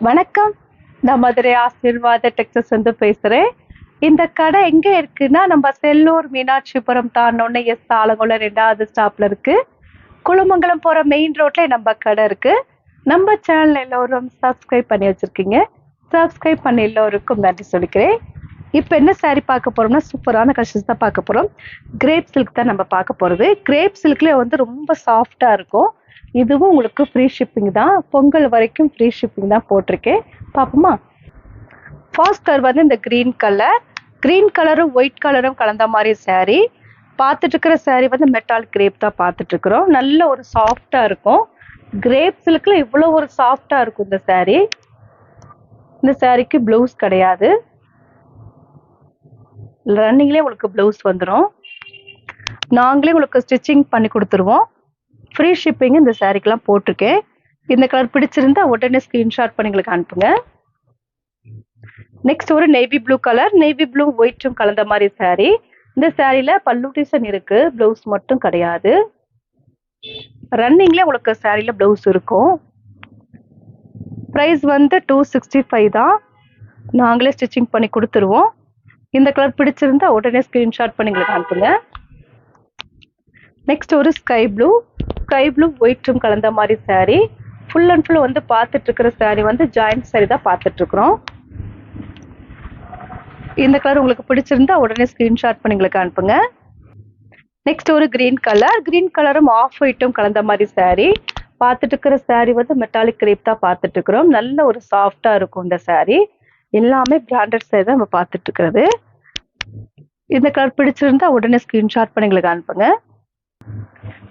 வணக்கம். நான் மதுரை ஆசீர்வாத டெக்ஸஸ் வந்து பேசுறேன். இந்த கடை எங்க இருக்குன்னா, நம்ம செல்லூர் மீனாட்சிபுரம் தாண்டுனோனே ஆலங்குளம் 2வது ஸ்டாப்ல இருக்கு. குளமங்கலம் போற மெயின் ரோட்ல நம்ம கடை இருக்கு. நம்ம சேனல் எல்லோரும் சப்ஸ்கிரைப் பண்ணி வச்சிருக்கீங்க. சப்ஸ்கிரைப் பண்ண எல்லோருக்கும் நன்றி சொல்லிக்கிறேன். இப்போ என்ன saree பார்க்க போறோம்னா, சூப்பரான கலெக்ஷன்ஸ் தான் பார்க்க போறோம். கிரேப் சில்க் தான் நம்ம பார்க்க போறது. கிரேப் சில்க்ல வந்து ரொம்ப சாஃப்டா இருக்கும். இதுவும் உங்களுக்கு ஃப்ரீ ஷிப்பிங் தான். பொங்கல் வரைக்கும் ஃப்ரீ ஷிப்பிங் தான் போட்டிருக்கேன். பார்ப்போமா? ஃபர்ஸ்ட் கலர் வந்து இந்த கிரீன் கலர். கிரீன் கலரும் ஒயிட் கலரும் கலந்த மாதிரி saree. பார்த்துட்டு இருக்கிற saree வந்து மெட்டால் கிரேப் தான் பார்த்துட்டு இருக்கிறோம். நல்ல ஒரு சாஃப்டா இருக்கும். கிரேப் சில்க்ல இவ்வளோ ஒரு சாஃப்டா இருக்கும் இந்த saree. இந்த சாரிக்கு ப்ளவுஸ் கிடையாது. ரன்னிங்லேயே உங்களுக்கு ப்ளவுஸ் வந்துடும். நாங்களே உங்களுக்கு ஸ்டிச்சிங் பண்ணி கொடுத்துருவோம். ஃப்ரீ ஷிப்பிங் இந்த சாரிக்கெல்லாம் போட்டிருக்கேன். இந்த கலர் பிடிச்சிருந்தா உடனே ஸ்கிரீன்ஷாட் பண்ணி எங்களுக்கு அனுப்புங்க. நெக்ஸ்ட் ஒரு navy blue colour. Navy blue ஒயிட்டும் கலந்த மாதிரி saree. இந்த சாரியில பல்லு டிசைன் இருக்கு, ப்ளவுஸ் மட்டும் கிடையாது. ரன்னிங்ல உங்களுக்கு சாரியில ப்ளவுஸ் இருக்கும். ப்ரைஸ் வந்து 265 தான். நாங்களே ஸ்டிச்சிங் பண்ணி கொடுத்துருவோம். இந்த கலர் பிடிச்சிருந்தா உடனே ஸ்கிரீன்ஷாட் பண்ணி எங்களுக்கு அனுப்புங்க. நெக்ஸ்ட் ஒரு ஸ்கை ப்ளூ ஒயிட்டும் கலந்த மாதிரி saree. ஃபுல் அண்ட் ஃபுல் வந்து பார்த்துட்டு இருக்கிற saree வந்து ஜாயிண்ட் saree தான் பார்த்துட்டு இருக்கிறோம். இந்த கலர் உங்களுக்கு பிடிச்சிருந்தா உடனே ஸ்கிரீன்ஷாட் பண்ணி எங்களுக்கு அனுப்புங்க. நெக்ஸ்ட் ஒரு கிரீன் கலரும் ஆஃப் ஒயிட்டும் கலந்த மாதிரி saree. பார்த்துட்டு இருக்கிற saree வந்து மெட்டாலிக் கிரேப் தான் பார்த்துட்டு இருக்கிறோம். நல்ல ஒரு சாஃப்டா இருக்கும் இந்த saree. எல்லாமே பிராண்டட் saree தான் நம்ம பார்த்துட்டு இருக்கிறது. இந்த கலர் பிடிச்சிருந்தா உடனே ஸ்கிரீன்ஷாட் பண்ணி எங்களுக்கு அனுப்புங்க.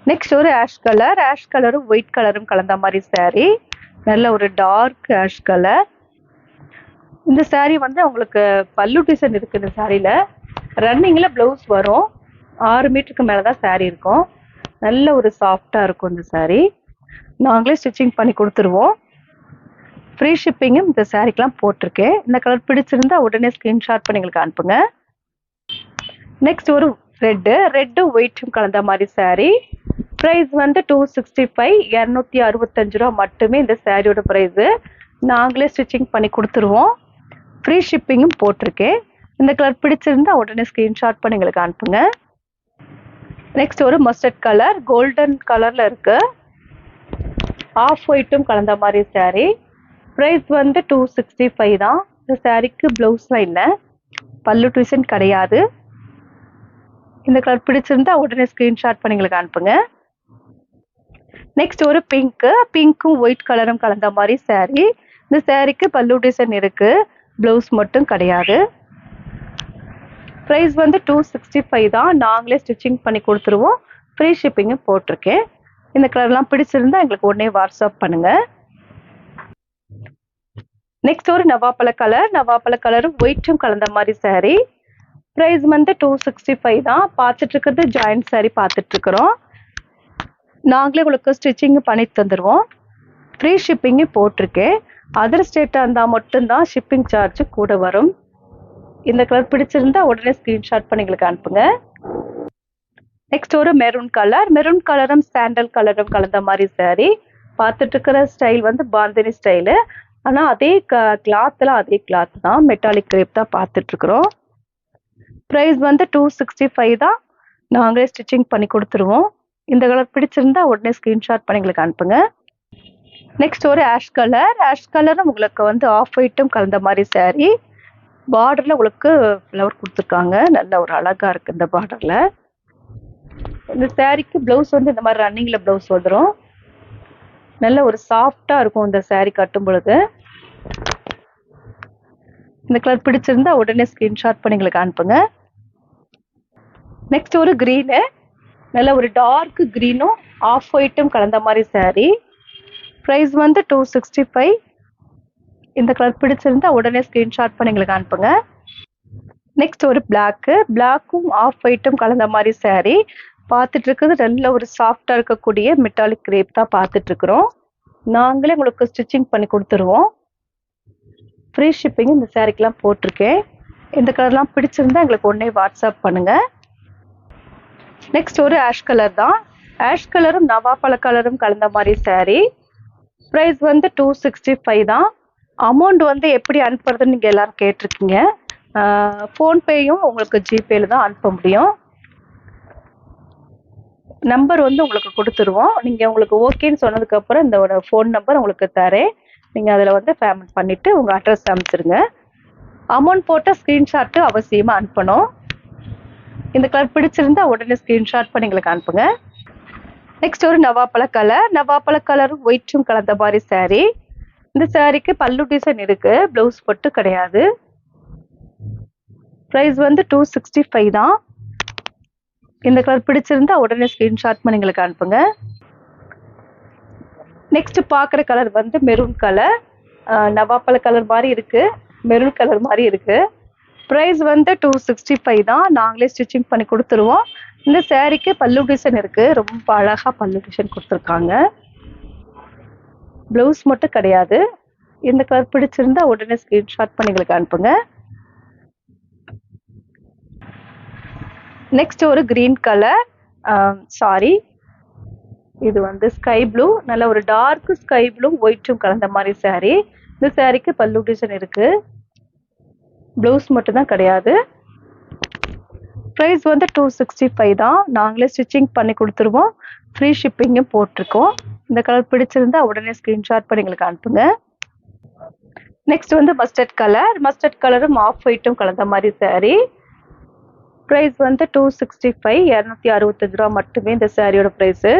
நெக்ஸ்ட் ஒரு ஆஷ் கலரும் ஒயிட் கலரும் கலந்த மாதிரி saree. நல்ல ஒரு டார்க் ஆஷ் கலர். இந்த saree வந்து உங்களுக்கு பல்லு டிசைன் இருக்கு. இந்த சாரியில ரன்னிங்ல ப்ளவுஸ் வரும். 6 மீட்டருக்கு மேலதான் saree இருக்கும். நல்ல ஒரு சாஃப்டா இருக்கும் இந்த saree. நாங்களே ஸ்டிச்சிங் பண்ணி கொடுத்துருவோம். ஃப்ரீ ஷிப்பிங்கும் இந்த சாரிக்கெல்லாம் போட்டிருக்கேன். இந்த கலர் பிடிச்சிருந்தா உடனே ஸ்கிரீன்ஷாட் பண்ணி எங்களுக்கு அனுப்புங்க. நெக்ஸ்ட் ஒரு ரெட்டு ஒயிட்டும் கலந்த மாதிரி saree. ப்ரைஸ் வந்து 265, 265 ரூபா மட்டுமே இந்த சாரியோட ப்ரைஸு. நாங்களே ஸ்டிச்சிங் பண்ணி கொடுத்துருவோம். ஃப்ரீ ஷிப்பிங்கும் போட்டிருக்கேன். இந்த கலர் பிடிச்சிருந்தா உடனே ஸ்கிரீன்ஷாட் பண்ணி எங்களுக்கு அனுப்புங்க. நெக்ஸ்ட் ஒரு மஸ்டர்ட் கலர், கோல்டன் கலர்ல இருக்கு. ஆஃப் ஒயிட்டும் கலந்த மாதிரி saree. ப்ரைஸ் வந்து 265 தான். இந்த சாரிக்கு ப்ளவுஸ்லாம் இல்லை, பல்லு டிசைன் கிடையாது. இந்த கலர் பிடிச்சிருந்தா உடனே ஸ்கிரீன்ஷாட் பண்ணி எங்களுக்கு அனுப்புங்க. நெக்ஸ்ட் ஒரு பிங்க்கும் ஒயிட் கலரும் கலந்த மாதிரி saree. இந்த சாரிக்கு பல்லு டிசைன் இருக்கு, ப்ளவுஸ் மட்டும் கிடையாது. ப்ரைஸ் வந்து 265 தான். நாங்களே ஸ்டிச்சிங் பண்ணி கொடுத்துருவோம். ஃப்ரீ ஷிப்பிங்கும் போட்டிருக்கேன். இந்த கலர்லாம் பிடிச்சிருந்தா எங்களுக்கு உடனே வாட்ஸ்அப் பண்ணுங்க. நெக்ஸ்ட் ஒரு நவாப்பழ கலரும் ஒயிட்டும் கலந்த மாதிரி saree. ப்ரைஸ் வந்து 265 தான். பார்த்துட்டு இருக்கிறது ஜாயிண்ட் saree பார்த்துட்டு இருக்கிறோம். நாங்களே உங்களுக்கு ஸ்டிச்சிங் பண்ணி தந்துடுவோம். ஃப்ரீ ஷிப்பிங்கு போட்டிருக்கேன். அதர் ஸ்டேட்டாக இருந்தால் மட்டும்தான் ஷிப்பிங் சார்ஜ் கூட வரும். இந்த கலர் பிடிச்சிருந்தா உடனே ஸ்கிரீன்ஷாட் பண்ணி எங்களுக்கு அனுப்புங்க. நெக்ஸ்ட் ஒரு மெரூன் கலரும் சாண்டல் கலரும் கலந்த மாதிரி saree. பார்த்துட்டு இருக்கிற ஸ்டைல் வந்து பாந்தினி ஸ்டைலு. ஆனால் அதே கிளாத் தான், மெட்டாலிக் கிரேப் தான் பார்த்துட்டு இருக்கிறோம். ப்ரைஸ் வந்து 265 தான். நாங்களே ஸ்டிச்சிங் பண்ணி கொடுத்துருவோம். இந்த கலர் பிடிச்சிருந்தா உடனே ஸ்கிரீன்ஷாட் பண்ணி எங்களுக்கு அனுப்புங்க. நெக்ஸ்ட் ஒரு ஆஷ் கலரும் உங்களுக்கு வந்து ஆஃப் ஒயிட்டும் கலந்த மாதிரி saree. பார்டர்ல உங்களுக்கு ஃப்ளவர் கொடுத்துருக்காங்க. நல்ல ஒரு அழகா இருக்கு இந்த பார்டர்ல. இந்த சாரிக்கு ப்ளவுஸ் வந்து இந்த மாதிரி ரன்னிங்ல ப்ளவுஸ் வந்துடும். நல்ல ஒரு சாஃப்டா இருக்கும் இந்த saree கட்டும் பொழுது. இந்த கலர் பிடிச்சிருந்தா உடனே ஸ்கிரீன்ஷாட் பண்ணி எங்களுக்கு அனுப்புங்க. நெக்ஸ்ட் ஒரு நல்ல ஒரு டார்க் கிரீனும் ஆஃப் ஒயிட்டும் கலந்த மாதிரி saree. ப்ரைஸ் வந்து 265. இந்த கலர் பிடிச்சிருந்தா உடனே ஸ்கிரீன்ஷாட் பண்ணி எங்களுக்கு அனுப்புங்க. நெக்ஸ்ட் ஒரு பிளாக்கும் ஆஃப் ஒயிட்டும் கலந்த மாதிரி saree. பார்த்துட்டு இருக்கிறது நல்ல ஒரு சாஃப்டா இருக்கக்கூடிய மெட்டாலிக் கிரேப் தான் பார்த்துட்டு இருக்கிறோம். நாங்களே உங்களுக்கு ஸ்டிச்சிங் பண்ணி கொடுத்துருவோம். ஃப்ரீ ஷிப்பிங் இந்த சாரிக்கெல்லாம் போட்டிருக்கேன். இந்த கலர்லாம் பிடிச்சிருந்தா எங்களுக்கு உடனே வாட்ஸ்அப் பண்ணுங்க. நெக்ஸ்ட் ஒரு ஆஷ் கலர் தான். ஆஷ் கலரும் நவாப்பழ கலரும் கலந்த மாதிரி saree. ப்ரைஸ் வந்து 265 தான். அமௌண்ட் வந்து எப்படி அனுப்புறதுன்னு நீங்கள் எல்லாரும் கேட்டிருக்கீங்க. ஃபோன்பேயும் உங்களுக்கு ஜிபேல தான் அனுப்ப முடியும். நம்பர் வந்து உங்களுக்கு கொடுத்துருவோம். நீங்கள் உங்களுக்கு ஓகேன்னு சொன்னதுக்கப்புறம் இந்த ஃபோன் நம்பர் உங்களுக்கு தரேன். நீங்கள் அதில் வந்து பேமெண்ட் பண்ணிவிட்டு உங்கள் அட்ரஸ் அனுப்பிச்சிருங்க. அமௌண்ட் போட்ட ஸ்க்ரீன்ஷாட்டு அவசியமாக அனுப்பணும். இந்த கலர் பிடிச்சிருந்தா உடனே ஸ்க்ரீன்ஷாட் பண்ணி எங்களுக்கு அனுப்புங்க. நெக்ஸ்ட் ஒரு நவாப்பழ கலர். நவாப்பழ கலரும் ஒயிட்டும் கலந்த மாதிரி சாரீ. இந்த சாரீக்கு பல்லு டிசைன் இருக்கு, ப்ளவுஸ் மட்டும் கிடையாது. ப்ரைஸ் வந்து 265 தான். இந்த கலர் பிடிச்சிருந்தா உடனே ஸ்க்ரீன்ஷாட் பண்ணி எங்களுக்கு அனுப்புங்க. நெக்ஸ்ட் பார்க்குற கலர் வந்து மெரூன் கலர். நவாப்பழ கலர் மாதிரி இருக்கு, மெரூன் கலர் மாதிரி இருக்கு. ப்ரைஸ் வந்து 265 தான். நாங்களே ஸ்டிச்சிங் பண்ணி கொடுத்துருவோம். இந்த சாரீக்கு பல்லு டிசைன் இருக்கு, ரொம்ப அழகா பல்லு டிசைன் கொடுத்துருக்காங்க. ப்ளவுஸ் மட்டும் கிடையாது. இந்த கலர் பிடிச்சிருந்தா உடனே ஸ்க்ரீன்ஷாட் பண்ணி எங்களுக்கு அனுப்புங்க. நெக்ஸ்ட் ஒரு கிரீன் கலர் சாரி, இது வந்து ஸ்கை ப்ளூ, நல்ல ஒரு டார்க் ஸ்கை ப்ளூ ஒயிட்டும் கலந்த மாதிரி சாரீ. இந்த சாரீக்கு பல்லு டிசைன் இருக்கு, ப்ளவுஸ் மட்டும் தான் கிடையாது. ப்ரைஸ் வந்து 265 தான். நாங்களே ஸ்டிச்சிங் பண்ணி கொடுத்துருவோம், ஃப்ரீ ஷிப்பிங்கும் போட்டிருக்கோம். இந்த கலர் பிடிச்சிருந்தா உடனே ஸ்க்ரீன்ஷாட் பண்ணி எங்களுக்கு அனுப்புங்க. நெக்ஸ்ட் வந்து மஸ்டர்ட் கலர். மஸ்டர்ட் கலரும் ஆஃப் ஒயிட்டும் கலந்த மாதிரி சாரீ. ப்ரைஸ் வந்து 265, 265 ரூபா மட்டுமே இந்த சாரியோட ப்ரைஸு.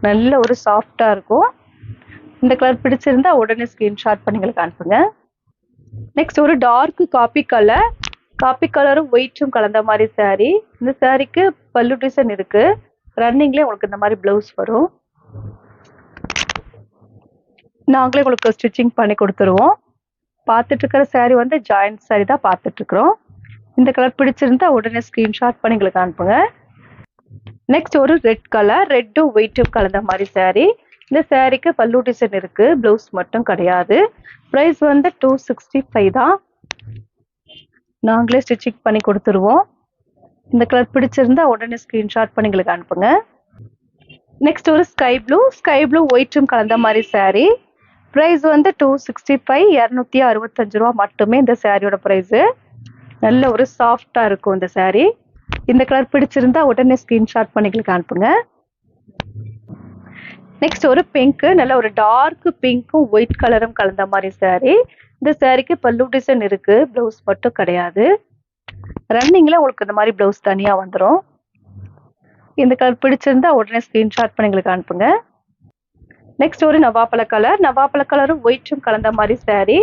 நல்ல ஒரு சாஃப்டாக இருக்கும். இந்த கலர் பிடிச்சிருந்தா உடனே ஸ்க்ரீன்ஷாட் பண்ணி எங்களுக்கு அனுப்புங்க. நெக்ஸ்ட் ஒரு டார்க் காப்பி கலர். காப்பி கலரும் ஒயிட்டும் கலந்த மாதிரி சாரீ. இந்த சாரீக்கு பல்லு டிசைன் இருக்கு, ரன்னிங்லேயே உங்களுக்கு இந்த மாதிரி ப்ளவுஸ் வரும். நாங்களே உங்களுக்கு ஸ்டிச்சிங் பண்ணி கொடுத்துருவோம். பார்த்துட்டு இருக்கிற சாரீ வந்து ஜாயிண்ட் சாரீ தான் பார்த்துட்டு இருக்கிறோம். இந்த கலர் பிடிச்சிருந்தா உடனே ஸ்க்ரீன்ஷாட் பண்ணி எங்களுக்கு அனுப்புங்க. நெக்ஸ்ட் ஒரு ரெட் கலர். ரெட்டும் ஒயிட்டும் கலந்த மாதிரி சாரீ. இந்த சாரீக்கு பல்லு டிசைன் இருக்கு, ப்ளவுஸ் மட்டும் கிடையாது. ப்ரைஸ் வந்து 265 தான். நாங்களே ஸ்டிச்சிங் பண்ணி கொடுத்துருவோம். இந்த கலர் பிடிச்சிருந்தா உடனே ஸ்க்ரீன்ஷாட் பண்ணி எங்களுக்கு அனுப்புங்க. நெக்ஸ்ட் ஒரு ஸ்கை ப்ளூ. ஸ்கை ப்ளூ ஒயிட்டும் கலந்த மாதிரி சாரீ. ப்ரைஸ் வந்து 265, 265 ரூபா மட்டுமே இந்த சாரியோட ப்ரைஸு. நல்ல ஒரு சாஃப்டாக இருக்கும் இந்த சாரீ. இந்த கலர் பிடிச்சிருந்தா உடனே ஸ்க்ரீன்ஷாட் பண்ணி எங்களுக்கு அனுப்புங்க. நெக்ஸ்ட் ஒரு பிங்க். நல்ல ஒரு டார்க் பிங்க்கும் ஒயிட் கலரும் கலந்த மாதிரி சாரீ. இந்த சாரீக்கு பல்லு டிசைன் இருக்கு, ப்ளவுஸ் மட்டும் கிடையாது. ரன்னிங்ல உங்களுக்கு இந்த மாதிரி ப்ளவுஸ் தனியாக வந்துடும். இந்த கலர் பிடிச்சிருந்தா உடனே ஸ்க்ரீன்ஷாட் பண்ணி எங்களுக்கு அனுப்புங்க. நெக்ஸ்ட் ஒரு நவாப்பழ கலர். நவாப்பழ கலரும் ஒயிட்டும் கலந்த மாதிரி சாரீ.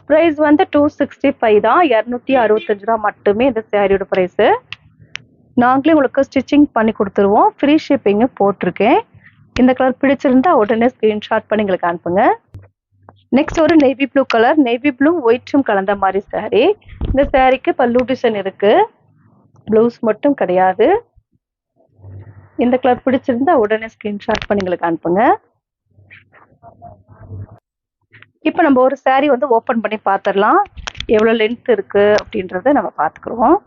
ப்ரைஸ் வந்து 265 தான். 265 ரூபா மட்டுமே இந்த சாரியோட ப்ரைஸு. நாங்களே உங்களுக்கு ஸ்டிச்சிங் பண்ணி கொடுத்துருவோம், ஃப்ரீ ஷிப்பிங்கு போட்டிருக்கேன். இந்த கலர் பிடிச்சிருந்தா உடனே ஸ்க்ரீன்ஷாட் பண்ணி எங்களுக்கு அனுப்புங்க. நெக்ஸ்ட் ஒரு navy blue colour. Navy blue ஒயிட்டும் கலந்த மாதிரி சாரீ. இந்த சாரீக்கு பல்லு டிசைன் இருக்கு, ப்ளவுஸ் மட்டும் கிடையாது. இந்த கலர் பிடிச்சிருந்தா உடனே ஸ்க்ரீன்ஷாட் பண்ணி எங்களுக்கு அனுப்புங்க. இப்போ நம்ம ஒரு சாரீ வந்து ஓப்பன் பண்ணி பார்த்துடலாம், எவ்வளோ லென்த் இருக்கு அப்படின்றத நம்ம பார்த்துக்குருவோம்.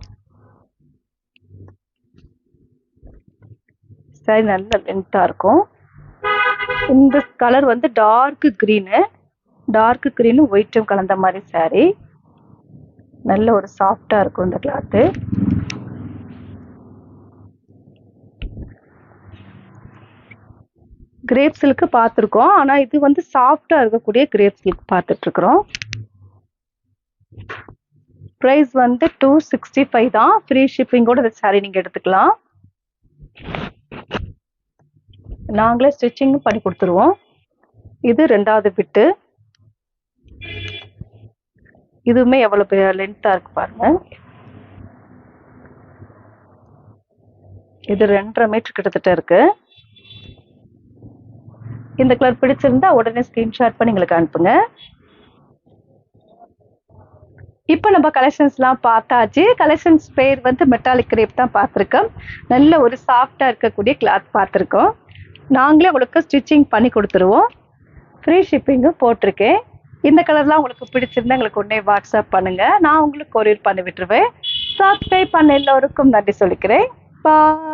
சாரீ நல்ல லென்த்தாக இருக்கும். இந்த கலர் வந்து டார்க் க்ரீனு. டார்க் க்ரீனு ஒயிட்டும் கலந்த மாதிரி சாரீ. நல்ல ஒரு சாஃப்டாக இருக்கும் இந்த கிளாத்து. கிரேப் சில்க் பார்த்துருக்கோம், ஆனால் இது வந்து சாஃப்டாக இருக்கக்கூடிய கிரேப் சில்க் பார்த்துட்ருக்குறோம். ப்ரைஸ் வந்து 265 தான். ஃப்ரீ ஷிப்பிங்கோட இந்த சாரீ நீங்கள் எடுத்துக்கலாம். நாங்களே ஸ்டிச்சிங் பண்ணி கொடுத்துருவோம். இது ரெண்டாவது பிட்டு. இதுவுமே எவ்வளோ லென்த்தாக இருக்கு பாருங்க. இது 2.5 மீட்டர் கிட்டத்தட்ட இருக்கு. இந்த கலர் பிடிச்சிருந்தா உடனே ஸ்கிரீன்ஷாட் பண்ணி எங்களுக்கு அனுப்புங்க. இப்போ நம்ம கலெக்ஷன்ஸ்லாம் பார்த்தாச்சு. கலெக்ஷன்ஸ் பேர் வந்து மெட்டாலிக் கிரேப் தான் பார்த்துருக்கோம். நல்ல ஒரு சாஃப்டாக இருக்கக்கூடிய கிளாத் பார்த்துருக்கோம். நாங்களே உங்களுக்கு ஸ்டிச்சிங் பண்ணி கொடுத்துருவோம். ஃப்ரீ ஷிப்பிங்கும் போட்டிருக்கேன். இந்த கலர்லாம் உங்களுக்கு பிடிச்சிருந்தா எங்களுக்கு உடனே வாட்ஸ்அப் பண்ணுங்கள், நான் உங்களுக்கு கொரியர் பண்ணி விட்டுருவேன். சப்ஸ்கிரைப் பண்ண எல்லோருக்கும் நன்றி சொல்லிக்கிறேன். பாய்.